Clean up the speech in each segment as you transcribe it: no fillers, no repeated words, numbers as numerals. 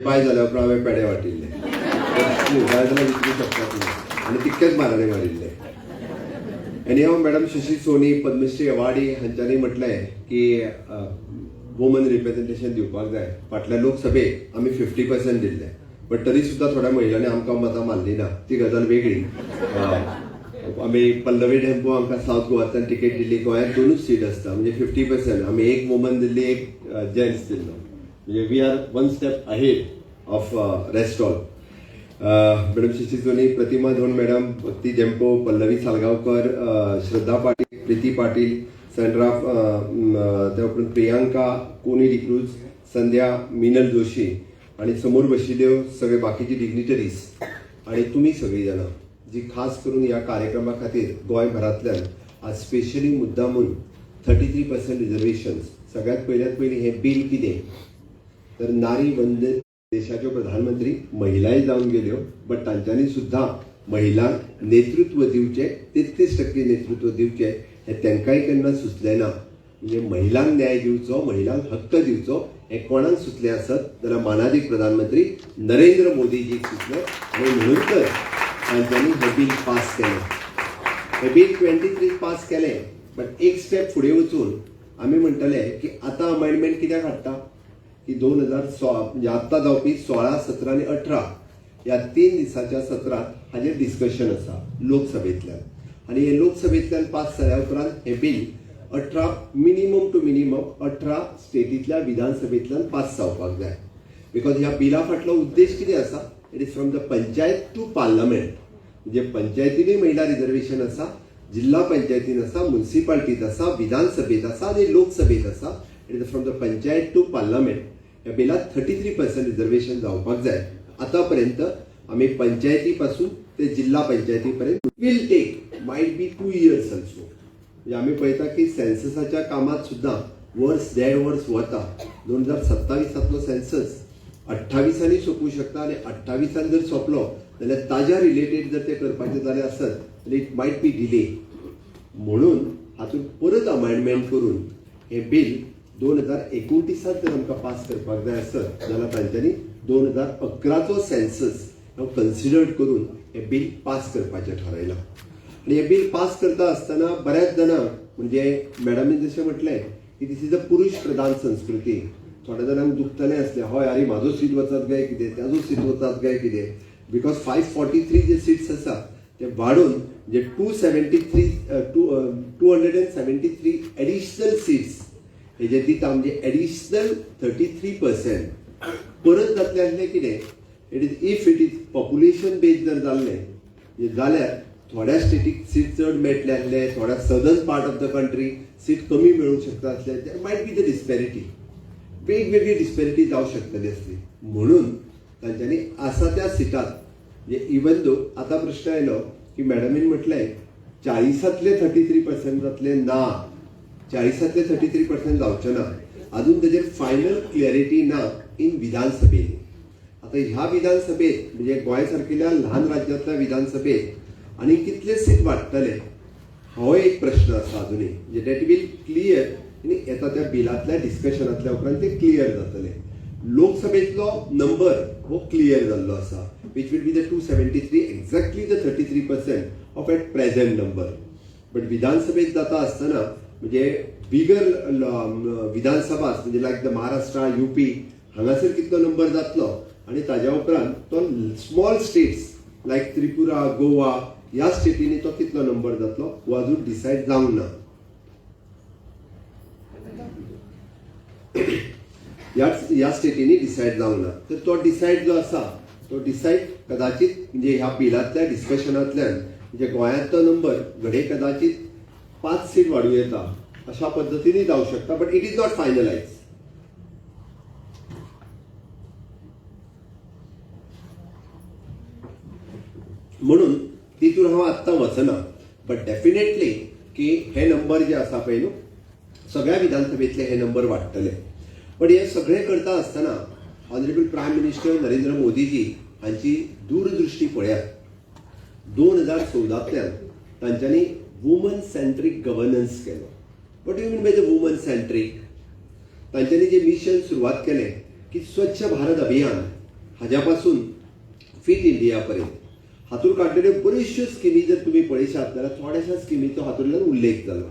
पाय जाल्यार हांवें पेडे वाटिल्ले जाय जाल्यार विचारूं शकता तुमी आनी तितकेच म्हारणे मारिल्ले. आनी हांव मॅडम शशी सोनी पद्मश्री अवॉर्डी हांच्यांनी म्हटलें की वुमन रिप्रेझेंटेशन दिवपाक जाय. फाटल्या लोकसभेक आमी 50% दिल्ले, बट तरी सुद्दां थोड्या महिलांनी आमकां मतां मारली ना, ती गजाल वेगळी. आमी पल्लवी ढेंपो आमकां सावथ गोवांतल्यान टिकेट दिल्ली. गोंयांत 2च सीट आसता, म्हणजे 50%. आमी एक वुमन दिल्ली, एक जेंट्स दिल्लो. म्हणजे we are one step ahead of rest all. Madam Shashi Soni, Pratima Dhond madam, Bhakti Dempo, Pallavi Salgaonkar, Shraddha Patil, Preeti Patil, Sandra, त्या उपरांत प्रियांका, कोनी डिक्रूज, संध्या, मीनल जोशी आणि समोर बशिल्ल्यो सगळे बाकीचे डिग्निटरीज आणि तुम्ही सगळी जाणां जी खास करून ह्या कार्यक्रमा खातीर गोंयभरांतल्यान आज स्पेशली मुद्दामून 33% रिजर्वेशन्स. सगळ्यात पयली हे बिल कितें तर नारी वंदन देशाच्यो प्रधानमंत्री महिलाय जावन गेल्यो, बट तांच्यांनी सुद्धा महिलांक नेतृत्व दिवचें, 33% नेतृत्व दिवचें हे तांकांय केन्ना सुचलें ना. म्हणजे महिलांक न्याय दिवचो, महिलांक हक्क दिवचो हे कोणाक सुचलें आसत जाल्यार मानाधीक प्रधानमंत्री नरेंद्र मोदीजीक सुचलें आनी म्हणून तर तांच्यांनी हे बिल पास केलें. हे बिल 23 पास केलें, बट एक स्टेप फुडें वचून आमी म्हणटले की आतां अमेंडमेंट कित्याक हाडटा की 2016 म्हणजे आत्ता जावपी 16, 17 आनी 18 ह्या 3 दिसाच्या सत्रांत हाजेर डिस्कशन आसा लोकसभेंतल्यान. आनी हे लोकसभेंतल्यान पास जाल्या उपरांत हे बिल 18 मिनिमम टू मिनिमम 18 स्टेटींतल्या विधानसभेंतल्यान पास जावपाक जाय. बिकॉज ह्या बिला फाटलो उद्देश कितें आसा, it is from the panchayat to parliament. म्हणजे पंचायतीनूय महिला रिजर्वेशन आसा, जिल्हा पंचायतीन आसा, म्युनिसिपालिटीत आसा, विधानसभेत आसा आनी लोकसभेत आसा. It is from the panchayat to parliament. ह्या बिलात 33% रिजर्वेशन जावपाक जाय. आतापर्यंत आमी पंचायती पासून ते जिल्हा पंचायती पर्यंत will take might be 2 years also. म्हणजे आमी पळयता की सेन्ससाच्या कामात सुद्धा वर्स 1.5 वर्स वता. 2027 सेन्सस 28 सोंपू शकता आनी 28 जर सोंपलो जाल्यार ताज्या रिलेटेड जर ते करपाचे जाले आसत जाल्यार इट मायट बी डिले. म्हणून हातूंत परत अमेंडमेंट करून हे बिल 2029 जर आमकां पास करपाक जाय आसत जाल्यार तांच्यांनी 2011चो सेन्सस कन्सिडर्ड करून हे बिल पास करपाचें थारायलां. आनी हे बिल पास करता आसतना बऱ्याच जाणांक म्हणजे मॅडमीन जशें म्हटलें की दिस इज अ पुरुश प्रधान संस्कृती. थोड्या जाणांक दुखतलें आसलें, हय अरे म्हाजो सीट वचत काय कितें, त्याजो सीट वचत काय कितें. बिकॉज 543 जे सीट्स आसा ते वाडून जे 273 एडिशनल सीट्स हेजे दिता. म्हणजे एडिशनल 33% परत जातलें आसलें कितें. It is if it is population based जर जाल्लें जाल्यार थोड्या स्टेटीक सीट चड मेळटले आसले, थोड्या southern part of the country seat कमी मेळूंक शकता आसले. देर मायट बी द डिस्पॅरिटी, वेगवेगळी डिस्पॅरिटी जावंक शकतली आसली. म्हणून तांच्यांनी आसा त्या सिटात म्हणजे इवन दो आतां प्रश्न आयलो की मॅडमीन म्हटलें 40तले 33% जातले ना, 40तले 33% जावचे ना. अजून ताजेर फायनल क्लॅरिटी ना इन विधानसभेन. आता ह्या विधानसभेत म्हणजे गोंय सारकिल्ल्या ल्हान राज्यांतल्या विधानसभेत आनी कितले सीट वाडटले हो एक प्रश्न आसा अजुनूय. म्हणजे दॅट वील क्लियर आनी येता त्या बिलांतल्या डिस्कशनांतल्या उपरांत ते क्लियर जातले. लोकसभेतलो नंबर हो क्लियर जाल्लो आसा, which will be the 273 exactly the 33% of at present number. But विधानसभेत जाता आसतना म्हणजे बिगर विधानसभा म्हणजे लायक द महाराष्ट्र, UP हांगासर कितलो नंबर जातलो आनी ताज्या उपरांत तो स्मॉल स्टेट्स लायक त्रिपुरा, गोवा ह्या स्टेटींनी तो कितलो नंबर जातलो हो अजून डिसायड जावंक ना. ह्या स्टेटींनी डिसायड जावंक ना. तर तो डिसायड जो आसा तो डिसायड कदाचित म्हणजे ह्या बिलांतल्या डिस्कशनांतल्यान म्हणजे गोंयांतलो नंबर घडये कदाचित 5 सीट वाडूं येता अशा पद्दतीने जावं शकता. But it is not finalise. म्हणून तितून हांव आत्तां वचना. बट डेफिनेटली की हे नंबर जे आसा पळय न्हू सगळ्या विधानसभेतले हे नंबर वाडटले. पण हे सगळें करता आसतना honourable prime minister Narendra Modiji हांची दूरदृश्टी पळयात. 2014तल्यान तांच्यांनी वुमन सेंट्रीक गव्हर्नन्स केलो. What you mean by the woman centric. तांच्यांनी जे मिशन सुरवात केलें की स्वच्छ भारत अभियान हाज्या पासून फिट इंडिया पर्यंत हातून काडलेल्यो बऱ्योचश्यो स्किमी जर तुम्ही पळयशात जाल्यार थोड्याशा स्किमीचो हातूंतल्यान उल्लेख जालो.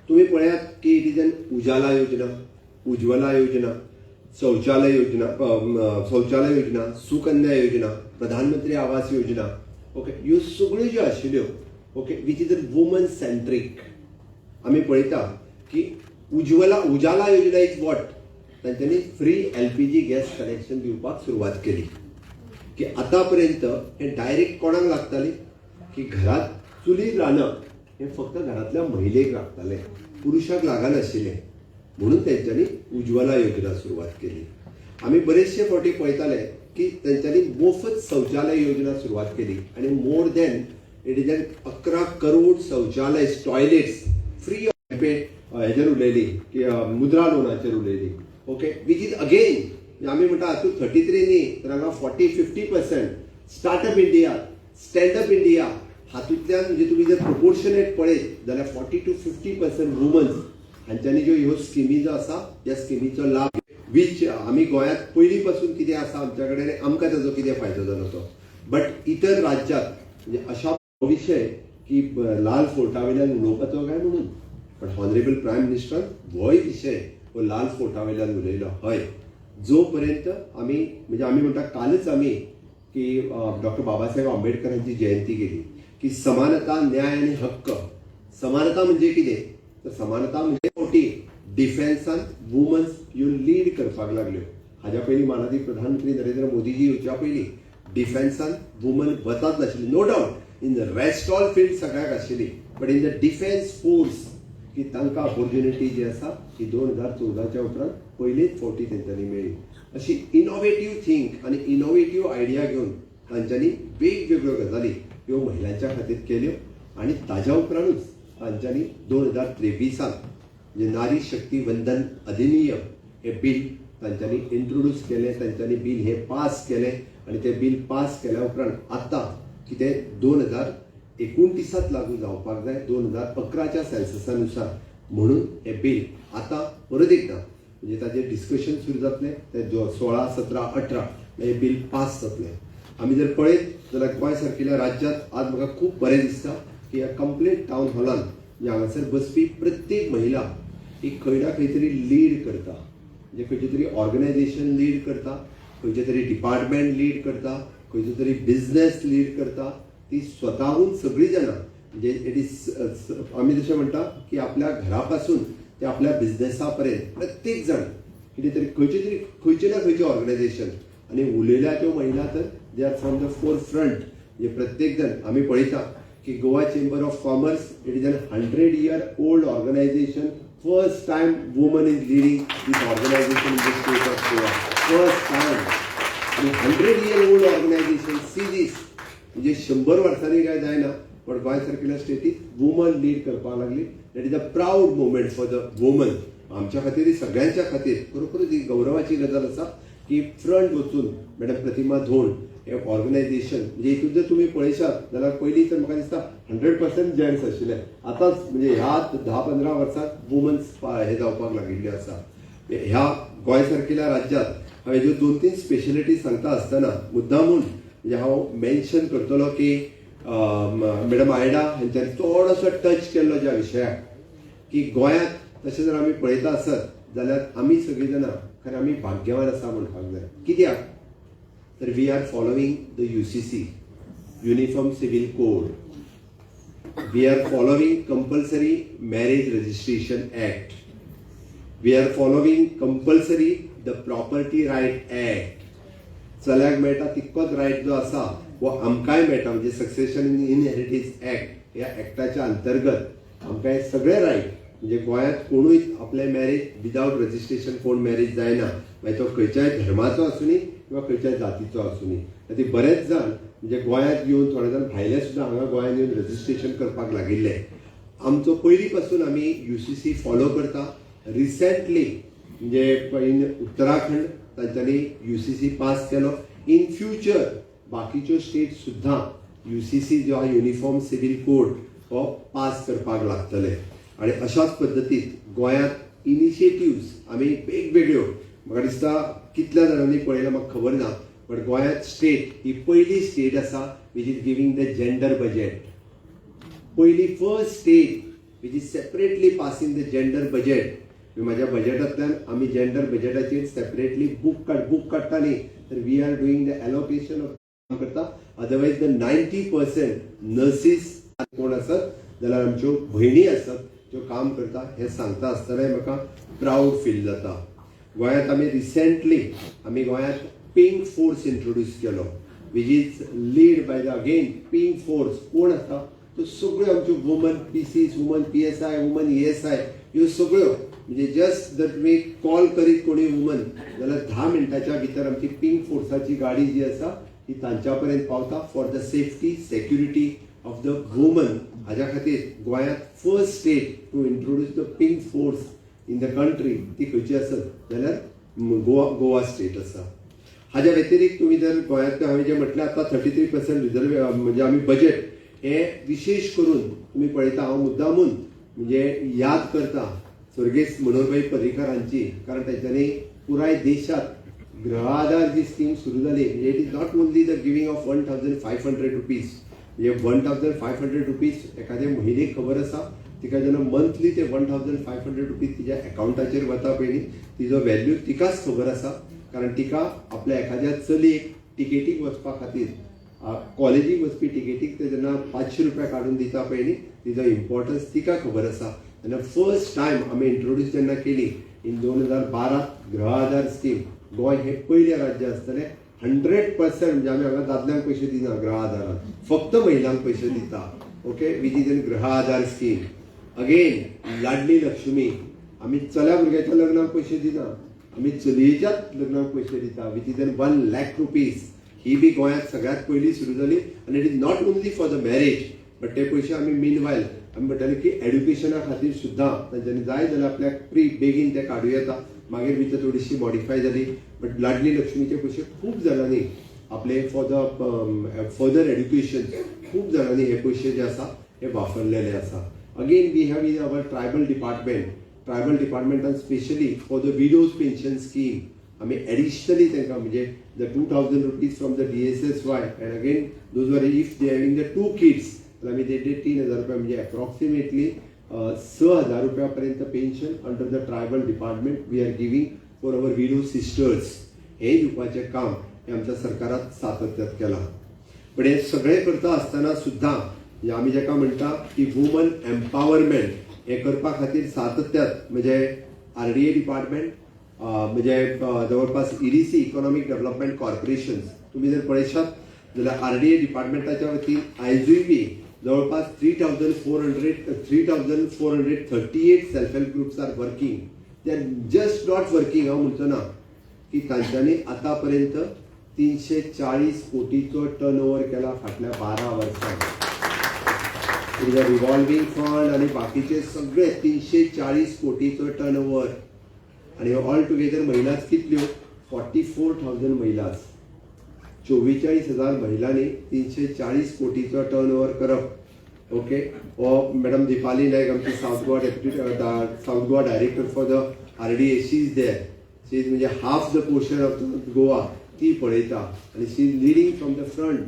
तुम्ही पळयात की इट इज उजाला योजना, उज्ज्वला योजना, शौचालय योजना, सुकन्या योजना, प्रधानमंत्री आवास योजना. ओके, ह्यो सगळ्यो ज्यो आशिल्ल्यो ओके विच इज वुमन सेंट्रीक. आमी पळयता की उजाला योजना इज वॉट, तांच्यांनी फ्री LPG गॅस कनेक्शन दिवपाक सुरवात केली. की आतापर्यंत हे डायरेक्ट कोणाक लागताली की घरात चुलीर रांदप हे फक्त घरातल्या महिलेक लागताले, पुरुषाक लागनाशिल्ले. म्हणून त्यांच्यानी उज्ज्वला योजना सुरुवात केली. आम्ही बरेचसे फावटी पळयताले की त्यांच्यानी मोफत शौचालय योजना सुरुवात केली आणि more than it is 11 crore शौचालय टॉयलेट्स फ्री ऑफ हेजेर उलयली की मुद्रा लोनाचेर उलयली. ओके, विच इज अगेन आम्ही म्हणटा हातूंत 33 न्ही तर हांगा 40-50% स्टार्टअप इंडिया, स्टँडअप इंडिया हातूंतल्यान म्हणजे तुम्ही जर प्रोपोर्शनेट पळयत जाल्यार 40-50% वुमन्स हांच्यांनी ज्यो ह्यो स्किमी जो आसा त्या स्किमीचो लाभ वीच आमी गोंयांत पयलीं पासून कितें आसा आमच्या कडेन आमकां ताजो कितें फायदो जालो तो. बट इतर राज्यांत म्हणजे अशा विशय की लाल फोर्टा वयल्यान उलोवपाचो काय म्हणून, पण हॉनरेबल प्रायम मिनिस्टर होय विशय हो लाल फोर्टा वयल्यान उलयलो. हय, जो पर्यंत आमी म्हणजे आमी म्हणटा कालच आमी की डॉक्टर बाबासाहेब आंबेडकरांची जयंती केली की समानता, न्याय आणि हक्क. समानता म्हणजे कितें तर समानता म्हणजे मोठी डिफेन्सान वुमन्स ह्यो लीड करपाक लागल्यो. हाज्या पयलीं माननीय प्रधानमंत्री नरेंद्र मोदीजी येवच्या पयलीं डिफेन्सान वुमन वतात नाशिल्ली. No doubt in the rest all field सगळ्याक आशिल्ली, but in the defence force की तांकां ऑपॉर्च्युनिटी जी आसा ती 2014च्या उपरांत पयलीच फावटी तेंच्यांनी मेळ्ळी. अशी इनोव्हेटिव्ह थिंक आणि इनोव्हेटिव्ह आयडिया घेवन तांच्यांनी वेगवेगळ्यो गजाली ह्यो महिलांच्या खातीर केल्यो आणि ताज्या उपरांतूच तांच्यांनी 2023 म्हणजे नारी शक्ती वंदन अधिनियम हे बिल तांच्यांनी इंट्रोड्यूस केलें. तांच्यांनी बिल हे पास केलें आणि ते बिल पास केल्या उपरांत आतां कितें 2029 लागू जावपाक जाय 2011च्या सेन्ससानुसार. म्हणून हे बिल आतां परत एकदा म्हणजे ताजेर डिस्कशन सुरू जातलें. ते 16, 17, 18 हे बिल पास जातलें. आमी जर पळयत जाल्यार गोंय सारकिल्या राज्यांत आज म्हाका खूब बरें दिसता की ह्या कंप्लीट टावन हॉलान हांगासर बसपी प्रत्येक महिला ही खंय ना खंय तरी लीड करता. म्हणजे खंयचें तरी ऑर्गनायझेशन लीड करता, खंयचें तरी डिपार्टमेंट लीड करता, खंयचो तरी बिझनेस लीड करता. ती स्वताहून सगळीं जाणां म्हणजे इट इज आमी जशें म्हणटा की आपल्या घरा पासून ते आपल्या बिझनेसा पर्यंत प्रत्येक जाण कितें तरी खंयचे ना खंयचे ऑर्गनायझेशन आणि उलयल्या त्यो महिला तर they are from the forefront. म्हणजे प्रत्येक जण आमी पळयता की Goa chamber of commerce it is an 100-year-old organisation. First time woman is leading this organisation in the state of Goa. First time. आणि 100-year-old ऑर्गनायझेशन सी दिस म्हणजे 100 वर्सांनी काय जायना, पण गोंय सारकिल्या स्टेटीत वुमन लीड करपाक लागली. That is a proud movement for the woman. आमच्या खातीर खऱ्यांच्या खातीर खरोखरच ही गौरवाची गजाल आसा की फ्रंट वचून मॅडम प्रतिमा धोंड हे ऑर्गनायझेशन म्हणजे हितून जर तुम्ही पळयशात जाल्यार पयलीं तर म्हाका दिसता 100% जेंट्स आशिल्ले. आतांच म्हणजे ह्या 10-15 वर्सांत वुमन्स हे जावपाक लागिल्ले आसा. ह्या गोंय सारकिल्या राज्यांत हांवें ज्यो 2-3 स्पेशलिटी सांगता आसतना मुद्दामून म्हणजे हांव मेन्शन करतलो की मॅडम आयडा हांच्यांनी थोडोसो टच केल्लो ज्या विशयाक की गोंयांत तशें जर आमी पळयता आसत जाल्यार आमी सगळीं जाणां खरें आमी भाग्यवान आसा म्हणपाक जाय. कित्याक तर we are following the UCC uniform civil code. We are following compulsory marriage registration act. We are following compulsory the property right act. चल्याक मेळटा तितकोच रायट जो आसा वो आमकांय मेळटा म्हणजे सक्सेशन इन इनहेरिटन्स ऍक्ट ह्या ऍक्टाच्या अंतर्गत आमकां हे सगळे रायट म्हणजे गोंयांत कोणूय आपले मॅरेज विदाउट रजिस्ट्रेशन कोण मॅरेज जायना. मागीर तो खंयच्याय धर्माचो आसूनी किंवा खंयच्याय जातीचो आसूनी. ती बरेच जाण म्हणजे गोंयांत येवन थोडे जाण भायले सुद्दां हांगा गोंयांत येवन रजिस्ट्रेशन करपाक लागिल्ले. आमचो पयलीं पासून आमी UCC फॉलो करता. रिसेंटली म्हणजे इन उत्तराखंड तांच्यांनी UCC पास केलो. इन फ्युचर बाकीच्यो स्टेट सुद्दां UCC जो हा युनिफॉर्म सिव्हिल कोड हो पास करपाक लागतले. आणि अशाच पद्दतीत गोंयांत इनिशिएटिव्स आमी वेगवेगळ्यो म्हाका दिसता कितल्या जाणांनी पळयल्या म्हाका खबर ना, बट गोंयांत स्टेट ही पयली स्टेट आसा which is giving the gender budget. पयली first state which is separately passing the gender budget. माझ्या बजेटांतल्यान आमी जेंडर बजेटाचेर सेपरेटली बूक काडटाली. तर we are doing the allocation of करता. अदरवायज द 90% नर्सीस कोण आसत जाल्यार आमच्यो भयणी आसत ज्यो काम करता हें सांगता आसतना म्हाका प्राऊड फील जाता. गोंयांत आमी रिसेंटली गोंयांत पिंक फोर्स इंट्रोड्यूस केलो which is lead by the again pink force. कोण आसा तो सगळ्यो आमच्यो woman PCs, woman PSI, woman ESI ह्यो सगळ्यो म्हणजे जस्ट जर तुमी कॉल करीत कोणी वुमन जाल्यार 10 मिनटाच्या भितर आमची पिंक फोर्साची गाडी जी आसा ती तांच्या पर्यंत पावता for the safety security of the woman. हाज्या खातीर गोंयांत first state to introduce the pink force in the country ती खंयची आसत जाल्यार गोवा स्टेट आसा. हाज्या व्यतिरिक्त तुमी जर गोंयांत हांवें जें म्हटलें आतां 33% रिजर्व म्हणजे आमी बजेट हे विशेष करून तुमी पळयता हांव मुद्दामून म्हणजे याद करता स्वर्गेस मनोहरभाई पर्रीकर हांची. कारण तांच्यांनी पुराय देशात गृह आधार जी स्कीम सुरू जाली म्हणजे it is not only the giving of 1500 rupees म्हणजे 1500 रुपीज एखाद्या महिलेक खबर आसा तिका जेन्ना मंथली ते 1500 रुपीज तिच्या अकाउंटाचेर वता पयलीं तिजो व्हॅल्यू तिकाच खबर आसा. कारण तिका आपल्या एखाद्या चलयेक टिकेटीक वचपा खातीर कॉलेजीक वचपी टिकेटीक ते जेन्ना 500 रुपया काडून दिता पयलीं तिजो इम्पॉर्टन्स तिका खबर आसा. तेन्ना फर्स्ट टायम आमी इंट्रोड्यूस जेन्ना केली इन 2012 गृह आधार स्कीम गोंय हे पयलें राज्य आसतलें 100% म्हणजे आमी हांगा दादल्यांक पयशे दिना गृह आधारात, फक्त महिलांक पयशे दिता. ओके विच इज इन गृह आधार स्कीम. अगेन लाडली लक्ष्मी आमी चल्या भुरग्याच्या लग्नाक पयशे दिना, आमी चलयेच्याच लग्नाक पयशे दिता which is in 1 lakh rupees. ही बी गोंयांत सगळ्यात पयली सुरू जाली आनी it is not only for the marriage but ते पयशे आमी मीनवायल आमी म्हणटाले की एड्युकेशना खातीर सुद्दां तांच्यांनी जाय जाल्यार आपल्याक बेगीन ते काडूं येता. मागीर भितर थोडीशी मॉडिफाय जाली बट लाडली लक्ष्मीचे पयशे खूब जाणांनी आपले फॉर द फर्दर एड्युकेशन खूब जाणांनी हे पयशे जे आसा हे वापरलेले आसा. Again we have in our tribal डिपार्टमेंटान specially for the widows pension scheme आमी एडिशनली तांकां म्हणजे the 2000 rupees from the DSSY and again those were if they having the 2 kids जाल्यार आमी ते 3000 रुपया म्हणजे अप्रॉक्सिमेटली 6000 रुपया पर्यंत pension under the tribal department we are giving for our widow sisters. हे दिवपाचें काम हे आमच्या सरकारान सातत्यात केलां. पण हे सगळें करता आसतना सुद्दां आमी जेका म्हणटा की वुमन एम्पावरमेंट हे करपा खातीर सातत्यात म्हणजे RDA डिपार्टमेंट म्हणजे जवळपास EDC इकॉनॉमिक डेव्हलपमेंट कॉर्पोरेशन तुम्ही जर पळयशात जाल्यार RDA डिपार्टमेंटाच्या वतीन आयजूय बी जवळपास 3,438 self help groups are working. They are just not working हांव म्हणचो ना की तांच्यांनी आतापर्यंत 340 कोटीचो टर्नओव्हर केला फाटल्या 12 वर्सांत. रिव्हॉल्विंग फंड आणि बाकीचे सगळे 340 कोटीचो टर्नओव्हर आणि ऑल टुगेदर महिलाच कितल्यो 44,000 महिलाच 44,000 महिलांनी 340 कोटीचो टर्नओव्हर करप. ओके मॅडम दीपाली नायक आमची south Goa director for the RDA she is there. She is म्हणजे half the portion of Goa ती पळयता आणि she is leading from the front.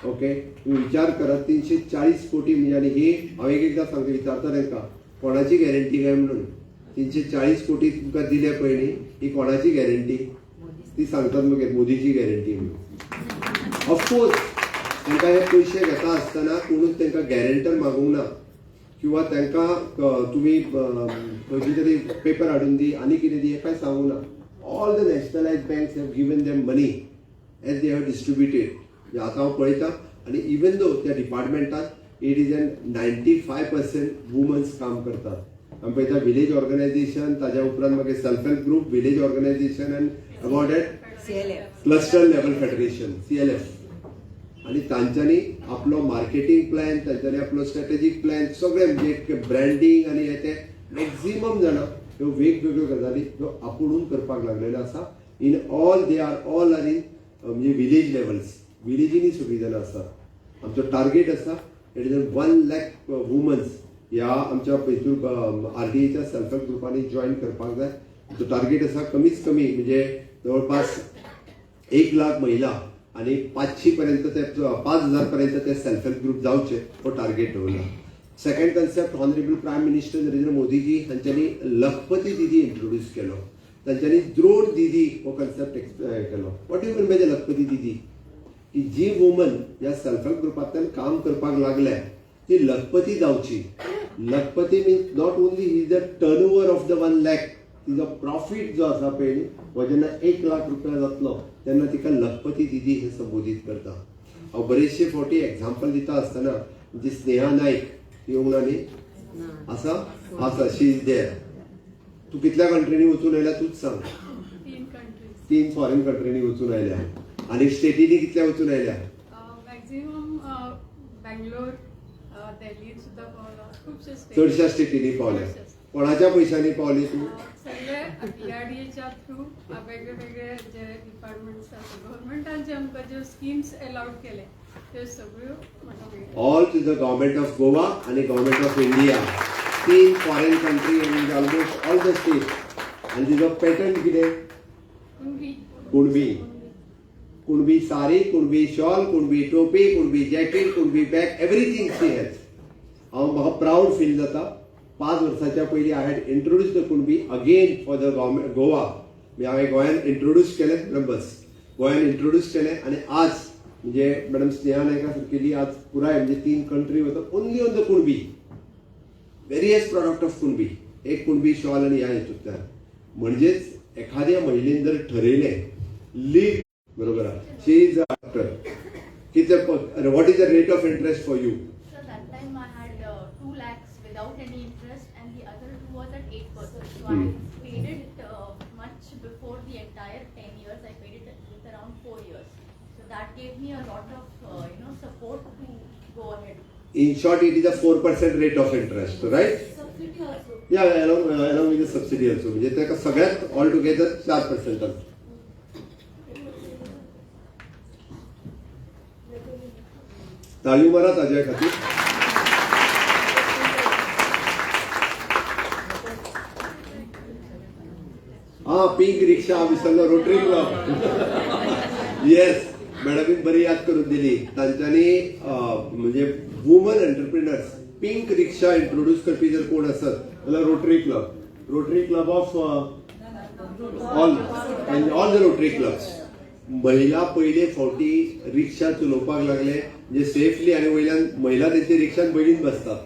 Okay तुम्ही विचार करात 340 कोटी म्हणजे आणि हे हांव एकदा सांगता विचारता तांकां कोणाची गॅरंटी काय म्हणून 340 कोटी तुमकां दिले पळय न्ही ही कोणाची गॅरंटी ती सांगतात मागीर मोदीची गॅरंटी म्हणून. ऑफकोर्स तांकां हे पयशे घेता आसतना कोणूच तांकां गॅरंटर मागूंक ना किंवा तांकां तुमी खंयची तरी पेपर हाडून दी आनी कितें दी हें कांय सांगूंक ना. All the nationalised banks have given them money as they have distributed. आतां हांव पळयता आनी इवन दो त्या डिपार्टमेंटात इट इज एन 95% वुमन्स काम करतात. आमी पळयता विलेज ऑर्गनायझेशन ताज्या उपरांत मागीर self help group village organisation and about that cluster level federation CLF आणि तांच्यांनी आपलो मार्केटिंग प्लॅन तांच्यांनी आपलो स्ट्रॅटेजीक प्लॅन सगळे म्हणजे ब्रँडिंग आणि हे ते मॅक्झिमम जाणां ह्यो वेगवेगळ्यो गजाली ह्यो आपुणून करपाक लागलेल्यो आसा. In all they are all are in म्हणजे विलेज लेवल्स विलेजींनी सगळीं जाणां आसात. आमचो टार्गेट आसा इट इज 1 लाख वुमन्स ह्या आमच्या हितून RDAच्या सेल्फ हेल्प ग्रुपांनी जॉईन करपाक जाय. तो टार्गेट आसा कमीच कमी म्हणजे जवळपास 1,00,000 महिला आणि 500 पर्यंत ते 5,000 पर्यंत ते सेल्फ हेल्प ग्रुप जावचे हो टार्गेट दवरला. Second concept honourable prime minister Narendra Modiji हांच्यांनी लखपती दीदी इंट्रोड्यूस केलो. तांच्यांनी द्रोण दीदी हो कन्सेप्ट केलो. What you mean by the Lakhpati Didi? की जी वुमन ह्या सेल्फ हेल्प ग्रुपांतल्यान काम करपाक लागल्या ती लखपती जावची. लखपती means not only is the turnover of the 1 lakh, तिजो प्रॉफिट जो आसा पळय हो जेन्ना 1,00,000 रुपया जातलो तेन्ना तिका लखपती दीदी हे संबोधीत करता. हांव बरेचशे फावटी एग्जाम्पल दिता आसतना जी स्नेहा नायक येवंक ना न्ही आसा आसा शी इज देयर. तू कितल्या कंट्रीनी वचून आयल्या तूच सांग. 3 फॉरेन कंट्रीनी वचून आयल्या. आणि स्टेटीनी कितल्या वचून आयल्या? मॅक्झिमम बँगलोर, दिल्ली सुद्धा पावला, खूपशे चडशा स्टेटीनी पावल्या. कोणाच्या पैशांनी पावली तू? सगळे DRDAच्या थ्रू वेगळे वेगळे जे डिपार्टमेंट्स आसा गव्हर्नमेंटाचे आमकां ज्यो स्किम्स अलाउड केले त्यो सगळ्यो म्हाका मेळ्ळ्यो. All to the government of Goa आणि government of India. 3 foreign country आणि ऑलमोस्ट ऑल द स्टेट. आणि तिजो पॅटर्न कितें? कुणबी. कुणबी साडी, कुणबी शॉल, कुणबी टोपी, Kunbi jacket, Kunbi bag, everything she has. म्हाका प्राऊड फील जाता. 5 वर्सांच्या पयलीं I had introduce the Kunbi again for the government Goa. हांवें गोंयान इंट्रोड्यूस केलें, बस गोंयान इंट्रोड्यूस केलें. आणि आज म्हणजे मॅडम स्नेहा नायका सारकेली आज पुराय म्हणजे 3 कंट्री वता only on the Kunbi. Various product of Kunbi. एक कुणबी शॉल आणि ह्या हेतूंतल्यान म्हणजेच एखाद्या महिलेन जर ठरयलें लीव बरोबर शी इज अ डॉक्टर कितले what is the rate of interest for you? So that time I had 2 lakhs without any interest and the other two was at 8%. So I paid it much before the entire 10 years. I paid it with around 4 years. So that gave me a lot of support to go ahead. In short, it is a 4% rate of interest, right? Subsidy also. Yeah, along with the subsidy also. म्हणजे त्याका सगळ्यात all together 4%. ताळी मारा ताज्या खातीर. Pink रिक्षा विसरलो. Rotary club. Yes, मॅडमीन बरी याद करून दिली. तांच्यांनी म्हणजे वुमन एंटरप्रिनर्स पिंक रिक्षा इंट्रोड्यूस करपी जर कोण आसत जाल्यार rotary club. Rotary club of all the rotary clubs. महिला पयले फावटी रिक्षा चलोवपाक लागले म्हणजे सेफली आणि वयल्यान महिला तेंची रिक्षान बेगीन बसतात.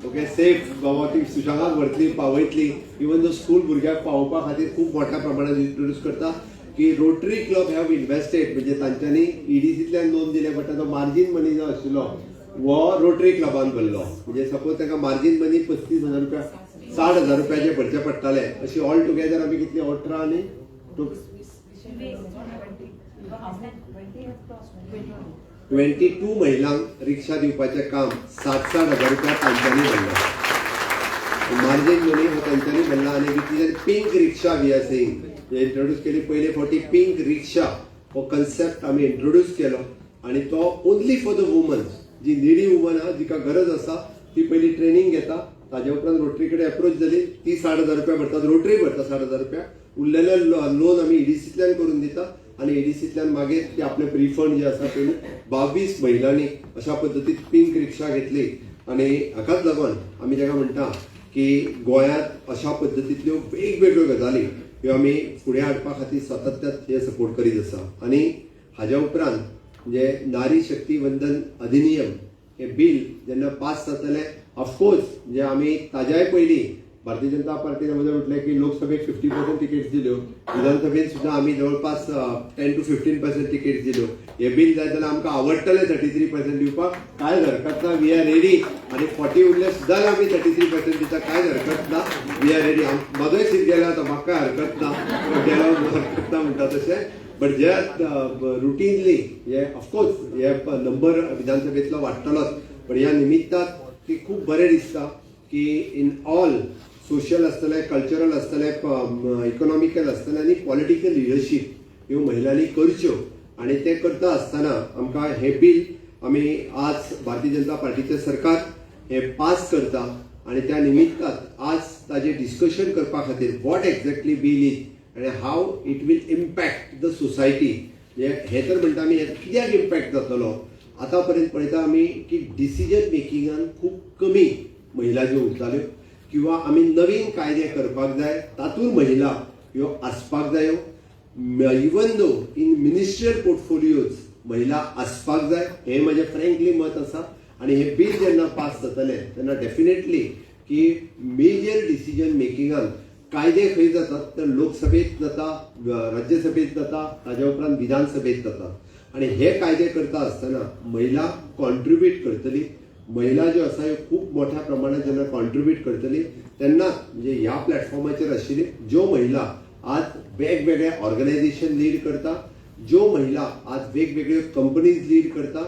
ओके, सेफ गांवांत सुशेगाद व्हरतली पावयतली. इवन जो स्कूल भुरग्यांक पावोवपा खातीर खूब मोठ्या प्रमाणात इंट्रोड्यूस करता की रोटरी क्लब हॅव इन्वेस्टेड म्हणजे तांच्यांनी EDCंतल्यान लोन दिले बट ताचो मार्जीन मनी जो आशिल्लो वो रोटरी क्लबान भरलो. म्हणजे सपोज ताका मार्जीन मनी 35,000 रुपया 60,000 रुपयाचे भरचे पडटाले. अशी ऑल टुगेदर आमी कितली 18 आणि 22 महिलांक रिक्षा दिवपाचें काम 60,000 रुपया तांच्यांनी भरलं. मार्जीन मनी हो तांच्यांनी भरला. आणि pink rickshaw we are saying introduce केली. पयले फावटी पिंक रिक्षा हो कन्सेप्ट आमी इंट्रोड्यूस केलो आणि तो ओनली फॉर द वुमन. जी निडी वुमन आहा जिका गरज आसा ती पयली ट्रेनिंग घेता. ताजे उपरांत रोटरी कडेन अप्रोच जाली. ती 60,000 रुपया भरतात. रोटरी भरता 60,000 रुपया. उरलेले लोन आमी EDCंतल्यान करून दिता आणि EDCंतल्यान मागीर ते आपले रिफंड जे आसा ते 22 महिलांनी अशा पद्दतीन पिंक रिक्षा घेतली. आणि हाकाच लागून आमी जेका म्हणटा की गोंयांत अशा पद्दतींतल्यो वेगवेगळ्यो गजाली ह्यो आमी फुडें हाडपा खातीर सातत्यान हे सपोर्ट करीत आसा. आणि हाज्या उपरांत म्हणजे नारी शक्ती वंदन अधिनियम हे बिल जेन्ना पास जातलें ऑफकोर्स म्हणजे आमी ताज्याय पयलीं भारतीय जनता पार्टीने मध्ये म्हटलं की लोकसभेत 50% तिकीट दिल्यो. विधानसभेत सुद्धा आम्ही जवळपास 10 to 15% तिकीट दिल्यो. हे बिल जाय जाल्यार आमकां आवडटलें 33% दिवपाक. काय हरकत ना. We are ready. आणि 40 उरले सुद्धा आमी 33% दिता. काय हरकत ना. We are ready. म्हाजोय सीट गेला आता म्हाका हरकत ना. गेलो हरकत ना म्हणटा तशें. बट जे रुटीनली हे ऑफकोर्स हे नंबर विधानसभेतलो वाडटलोच. पण ह्या निमित्तान ती खूब बरें दिसता की इन ऑल सोशल आसतलें, कल्चरल आसतलें, इकॉनॉमिकल आसतलें आणि पॉलिटिकल लिडरशीप ह्यो महिलांनी करच्यो. आणि ते करता आसतना आमकां हे बिल आमी आज भारतीय जनता पार्टीचें सरकार हे पास करता. आणि त्या निमित्तान आज ताजें डिस्कशन करपा खातीर वॉट एक्झॅक्टली बिल इज आणि how it will impact the society हे तर म्हणटा आमी कित्याक इम्पॅक्ट जातलो आतां पर्यंत पळयता आमी की डिसिजन मेकिंगान खूब कमी महिला ज्यो उरताल्यो किंवा आमी नवीन कायदे करपाक जाय तातूंत महिला ह्यो आसपाक जायो even though in ministerial portfolios महिला आसपाक जाय हे म्हजें फ्रँकली मत आसा आनी हे बिल जेन्ना पास जातलें तेन्ना डेफिनेटली की मेजर डिसिजन मेकिंगान कायदे खंय जातात तर लोकसभेत जाता राज्यसभेत जाता ताज्या उपरांत विधानसभेत जाता आनी हे कायदे करता आसतना महिला कॉन्ट्रिब्यूट करतली महिला ज्यो आसा ह्यो खूब मोठ्या प्रमाणात जेन्ना कॉन्ट्रिब्यूट करतली तेन्ना म्हणजे ह्या प्लॅटफॉर्माचेर आशिल्ली ज्यो महिला आज वेगवेगळे ऑर्गनायझेशन लीड करता ज्यो महिला आज वेगवेगळ्यो कंपनीज लीड करता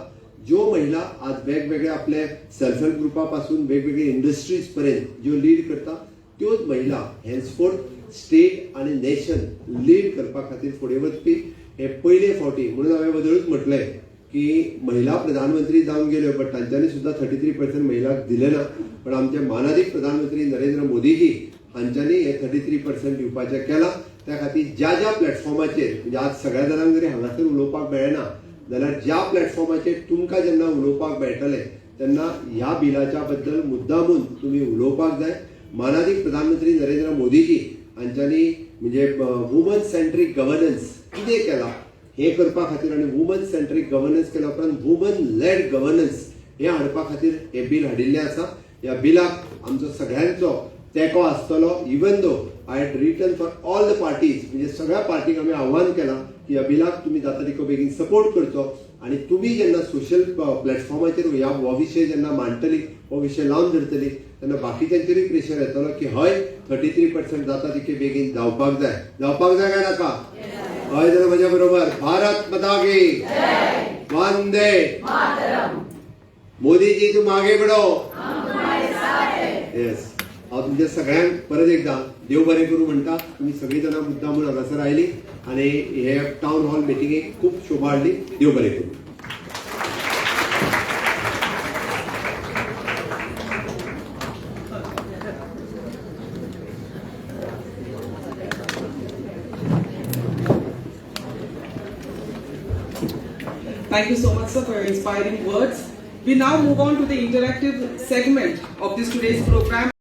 ज्यो महिला आज वेगवेगळे आपले सेल्फ हेल्प ग्रुपा पासून वेगवेगळे इंडस्ट्रीज पर्यंत ज्यो लीड करता त्योच महिला हेन्सफोर्थ स्टेट आणि नेशन लीड करपा खातीर फुडें वचपी हे पयले फावटी म्हणून हांवें वदळूच म्हटलें की महिला प्रधानमंत्री जावन गेल्यो बट तांच्यांनी सुद्दां 33% महिलांक दिले ना पण आमचे मानाधीक प्रधानमंत्री नरेंद्र मोदीजी हांच्यांनी हे 33% दिवपाचें केलां त्या खातीर ज्या ज्या प्लॅटफॉर्माचेर म्हणजे आज सगळ्या जाणांक जरी हांगासर उलोवपाक मेळना जाल्यार ज्या प्लॅटफॉर्माचेर तुमकां जेन्ना उलोवपाक मेळटलें तेन्ना ह्या बिलाच्या बद्दल मुद्दामून तुमी उलोवपाक जाय मानाधीक प्रधानमंत्री नरेंद्र मोदीजी हांच्यांनी म्हणजे वुमन सेंट्रीक गव्हर्नन्स कितें केलां हे करपा खातीर आनी वुमन सेंट्रीक गव्हर्नन्स केल्या उपरांत वुमन लेड गव्हर्नन्स हे हाडपा खातीर हे बिल हाडिल्लें आसा ह्या बिलाक आमचो सगळ्यांचो तेंको आसतलो even though I had written for all the parties म्हणजे सगळ्या पार्टीक आमी आव्हान केलां की ह्या बिलाक तुमी जाता तितको बेगीन सपोर्ट करचो आनी तुमी जेन्ना सोशल प्लॅटफॉर्माचेर हो विशय जेन्ना मांडटली हो विशय लावन धरतली तेन्ना बाकीच्यांचेरूय प्रेशर येतलो की हय 33% जाता तितके बेगीन जावपाक जाय काय नाका हय जाल्यार म्हज्या बरोबर भारत माता की वंदे मोदीजी तू मागे बढो येस हांव तुमच्या सगळ्यांक परत एकदा देव बरें करूं म्हणटा तुमी सगळीं जाणां मुद्दामून हांगासर आयली आनी हे टावन हॉल मिटिंगेक खूब शोभा हाडली देव बरें करूं. Thank you so much, sir, for your inspiring words. We now move on to the interactive segment of this today's program.